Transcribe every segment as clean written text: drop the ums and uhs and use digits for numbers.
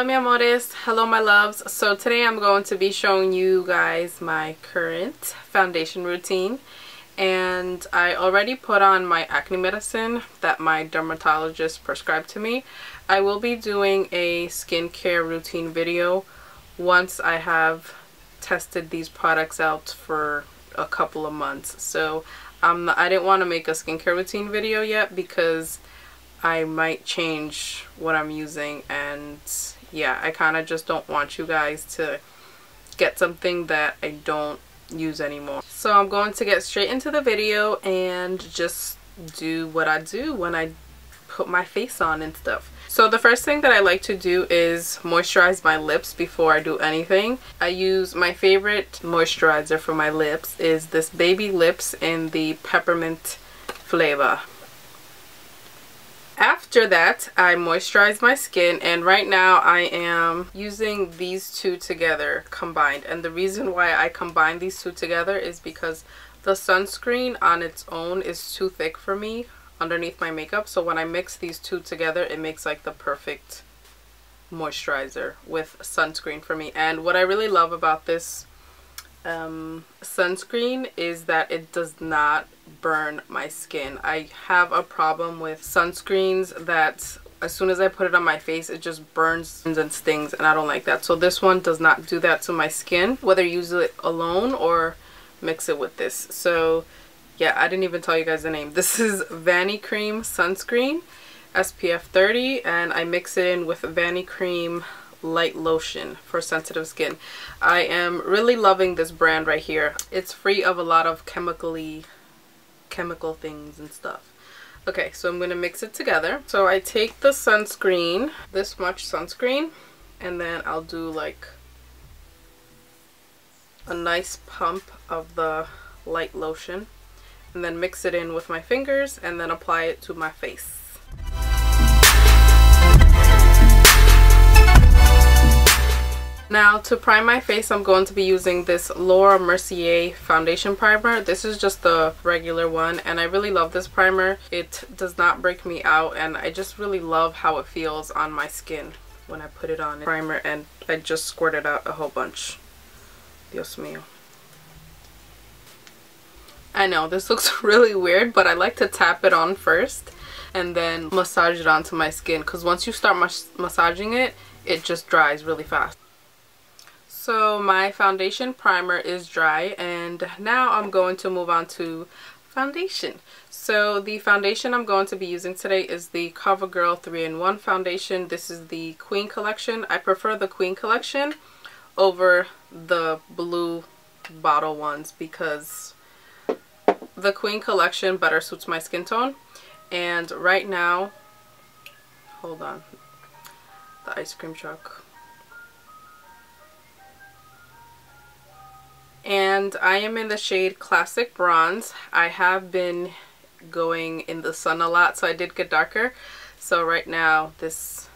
Hola mi amores, hello my loves. So today I'm going to be showing you guys my current foundation routine, and I already put on my acne medicine that my dermatologist prescribed to me. I will be doing a skincare routine video once I have tested these products out for a couple of months. So I didn't want to make a skincare routine video yet because I might change what I'm using, and yeah, I kind of just don't want you guys to get something that I don't use anymore. So I'm going to get straight into the video and just do what I do when I put my face on and stuff. So the first thing that I like to do is moisturize my lips before I do anything. I use my favorite moisturizer for my lips is this Baby Lips in the peppermint flavor. After that, I moisturize my skin, and right now I am using these two together combined. And the reason why I combine these two together is because the sunscreen on its own is too thick for me underneath my makeup. So when I mix these two together, it makes like the perfect moisturizer with sunscreen for me. And what I really love about this sunscreen is that it does not burn my skin. I have a problem with sunscreens that as soon as I put it on my face it just burns and stings, and I don't like that. So this one does not do that to my skin, whether you use it alone or mix it with this. So yeah, I didn't even tell you guys the name. This is Vanicream sunscreen SPF 30, and I mix it in with Vanicream light lotion for sensitive skin. I am really loving this brand right here. It's free of a lot of chemical things and stuff. Okay, so I'm gonna mix it together. So I take the sunscreen, this much sunscreen, and then I'll do like a nice pump of the light lotion, and then mix it in with my fingers and then apply it to my face. Now to prime my face, I'm going to be using this Mercier foundation primer. This is just the regular one, and I really love this primer. It does not break me out, and I just really love how it feels on my skin when I put it on. Primer, and I just squirted out a whole bunch. Dios mío. I know this looks really weird, but I like to tap it on first and then massage it onto my skin, because once you start massaging it, it just dries really fast. So my foundation primer is dry, and now I'm going to move on to foundation. So the foundation I'm going to be using today is the Covergirl 3-in-1 foundation. This is the Queen collection. I prefer the Queen collection over the blue bottle ones because the Queen collection better suits my skin tone. And right now, hold on, the ice cream truck. And I am in the shade Classic Bronze. I have been going in the sun a lot, so I did get darker. So right now this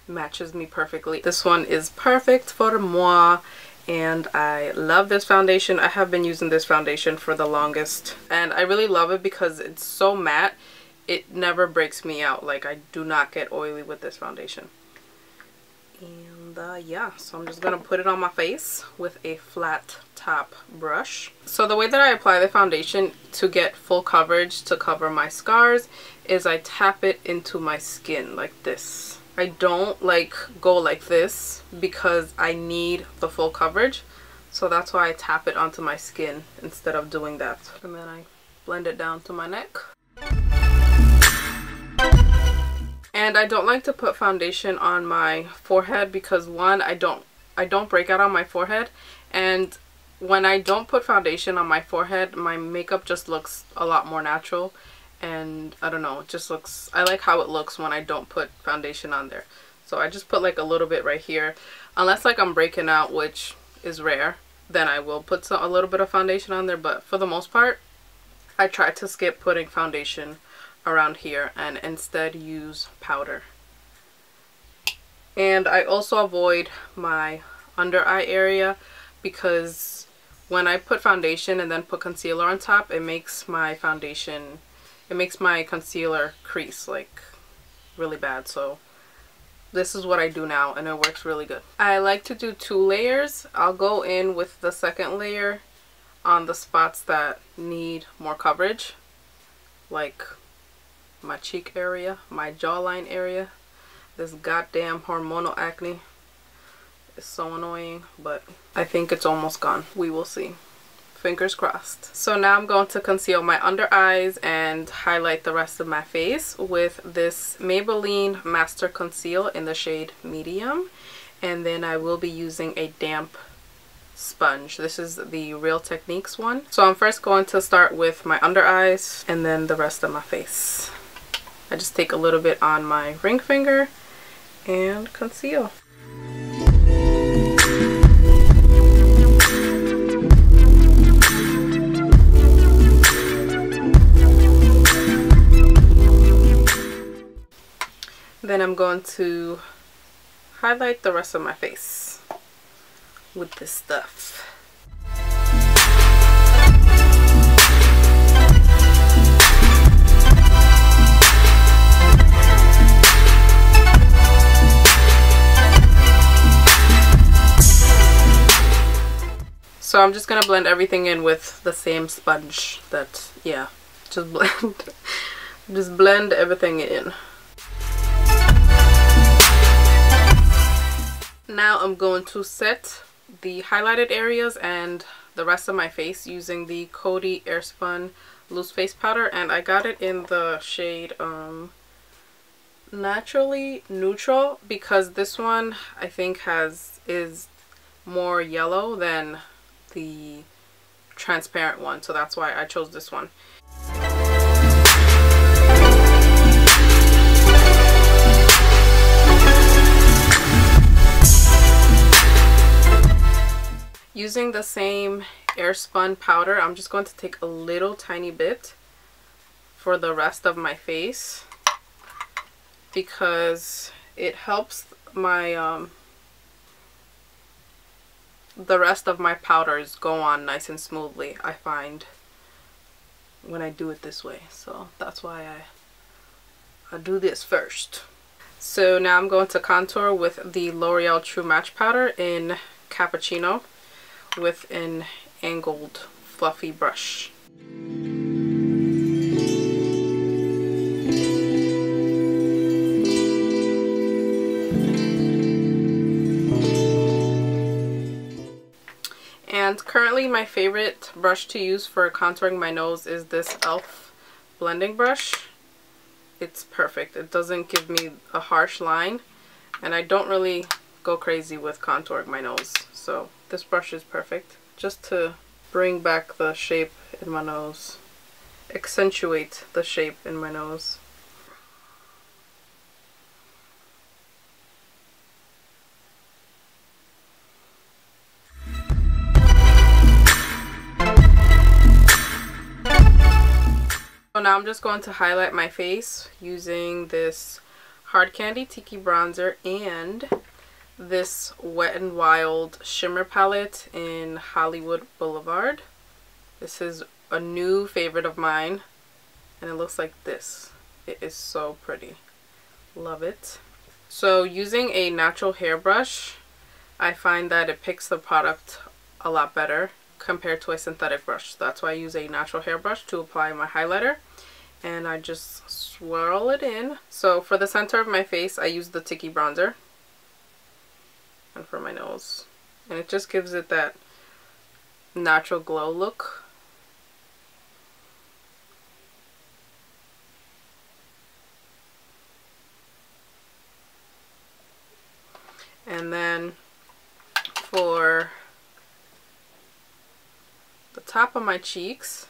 matches me perfectly. This one is perfect for moi, and I love this foundation. I have been using this foundation for the longest, and I really love it because it's so matte. It never breaks me out. Like, I do not get oily with this foundation. And yeah, so I'm just gonna put it on my face with a flat top brush. So the way that I apply the foundation to get full coverage to cover my scars is I tap it into my skin like this. I don't like go like this because I need the full coverage, so that's why I tap it onto my skin instead of doing that. And then I blend it down to my neck. And I don't like to put foundation on my forehead because, one, I don't break out on my forehead, and when I don't put foundation on my forehead, my makeup just looks a lot more natural, and I don't know, it just looks, I like how it looks when I don't put foundation on there. So I just put like a little bit right here, unless like I'm breaking out, which is rare, then I will put a little bit of foundation on there, but for the most part I try to skip putting foundation around here and instead use powder. And I also avoid my under eye area because when I put foundation and then put concealer on top, it makes my concealer crease like really bad. So this is what I do now, and it works really good. I like to do 2 layers. I'll go in with the second layer on the spots that need more coverage, like my cheek area, my jawline area. This goddamn hormonal acne is so annoying, but I think it's almost gone. We will see. Fingers crossed. So now I'm going to conceal my under eyes and highlight the rest of my face with this Maybelline Master Conceal in the shade Medium. And then I will be using a damp sponge. This is the Real Techniques one. So I'm first going to start with my under eyes and then the rest of my face. I just take a little bit on my ring finger and conceal. Then I'm going to highlight the rest of my face with this stuff. So I'm just gonna blend everything in with the same sponge that, yeah, just blend everything in. Now I'm going to set the highlighted areas and the rest of my face using the Coty Airspun Loose Face Powder, and I got it in the shade Naturally Neutral, because this one I think is more yellow than the transparent one, so that's why I chose this one. Using the same Airspun powder, I'm just going to take a little tiny bit for the rest of my face because it helps my the rest of my powders go on nice and smoothly, I find, when I do it this way. So that's why I do this first. So now I'm going to contour with the L'Oreal True Match powder in Cappuccino with an angled fluffy brush. And currently my favorite brush to use for contouring my nose is this e.l.f. blending brush. It's perfect. It doesn't give me a harsh line, and I don't really go crazy with contouring my nose. So this brush is perfect just to bring back the shape in my nose, accentuate the shape in my nose. So now I'm just going to highlight my face using this Hard Candy Tiki bronzer and this Wetnwild shimmer palette in Hollywood Boulevard. This is a new favorite of mine, and it looks like this. It is so pretty. Love it. So using a natural hairbrush, I find that it picks the product a lot better compared to a synthetic brush. That's why I use a natural hairbrush to apply my highlighter, and I just swirl it in. So for the center of my face, I use the Tiki bronzer, and for my nose, and it just gives it that natural glow look. And then for the top of my cheeks,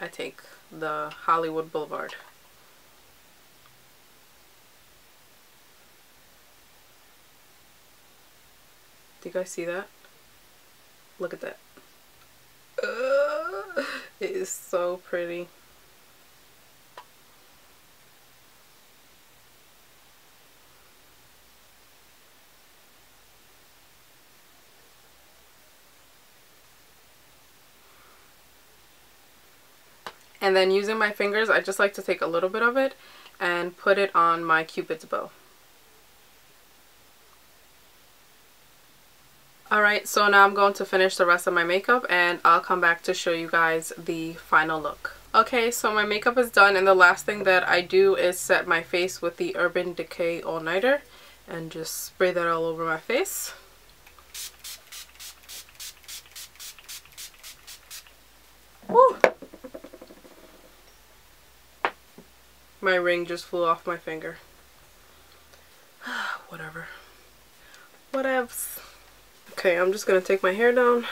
I take the Hollywood Boulevard. Do you guys see that? Look at that. It is so pretty. And then using my fingers, I just like to take a little bit of it and put it on my Cupid's bow. Alright, so now I'm going to finish the rest of my makeup and I'll come back to show you guys the final look. Okay, so my makeup is done and the last thing that I do is set my face with the Urban Decay All Nighter and just spray that all over my face. Woo! My ring just flew off my finger. Whatever. Whatevs. Okay, I'm just gonna take my hair down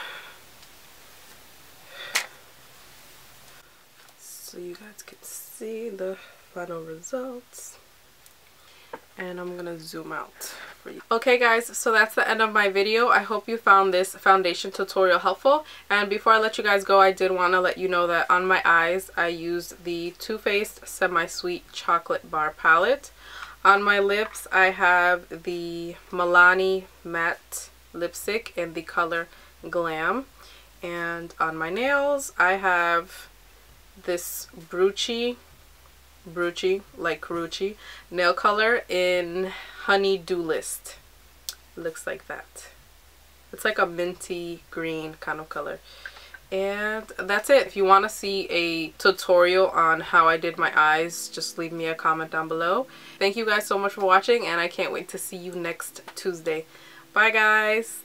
so you guys can see the final results. And I'm gonna zoom out for you. Okay guys, so that's the end of my video. I hope you found this foundation tutorial helpful. And before I let you guys go, I did want to let you know that on my eyes, I used the Too Faced Semi-Sweet Chocolate Bar Palette. On my lips, I have the Milani Matte Lipstick in the color Glam. And on my nails, I have this Brucci like Carucci nail color in Honey Dew List. Looks like that. It's like a minty green kind of color. And that's it. If you want to see a tutorial on how I did my eyes, just leave me a comment down below. Thank you guys so much for watching, and I can't wait to see you next Tuesday. Bye guys.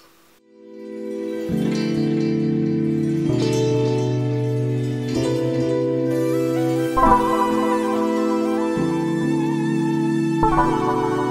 Thank you.